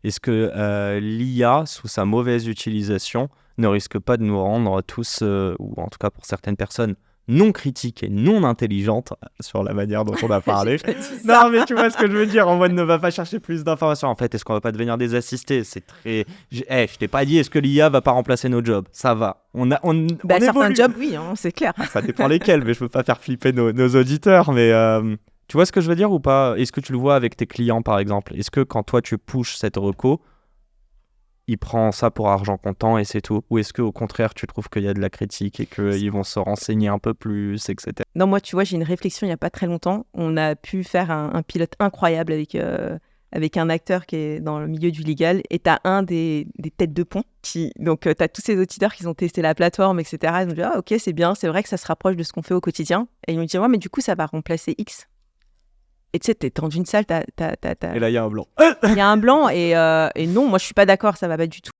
Est-ce que l'IA, sous sa mauvaise utilisation, ne risque pas de nous rendre tous, ou en tout cas pour certaines personnes, non critiques et non intelligentes sur la manière dont on a parlé. J'ai pas dit ça. Non, mais tu vois ce que je veux dire, en mode ne va pas chercher plus d'informations. En fait, est-ce qu'on va pas devenir des assistés? C'est très... je t'ai pas dit, est-ce que l'IA va pas remplacer nos jobs? Ça va. On Certains évolue. jobs, oui, hein, c'est clair. Ça dépend lesquels, mais je veux pas faire flipper nos auditeurs. Mais tu vois ce que je veux dire ou pas? Est-ce que tu le vois avec tes clients, par exemple? Est-ce que quand toi, tu pushes cette reco, il prend ça pour argent comptant et c'est tout? Ou est-ce qu'au contraire, tu trouves qu'il y a de la critique et qu'ils vont se renseigner un peu plus, etc. Non, moi, tu vois, j'ai une réflexion il n'y a pas très longtemps. On a pu faire un pilote incroyable avec un acteur qui est dans le milieu du legal. Et tu as un des têtes de pont donc, tu as tous ces auditeurs qui ont testé la plateforme, etc. Ils ont dit, ah, ok, c'est bien, c'est vrai que ça se rapproche de ce qu'on fait au quotidien. Et ils m'ont dit, ouais, mais du coup, ça va remplacer X. Et tu sais, t'es dans une salle, Et là, il y a un blanc. il y a un blanc et non, moi, je suis pas d'accord, ça va pas du tout.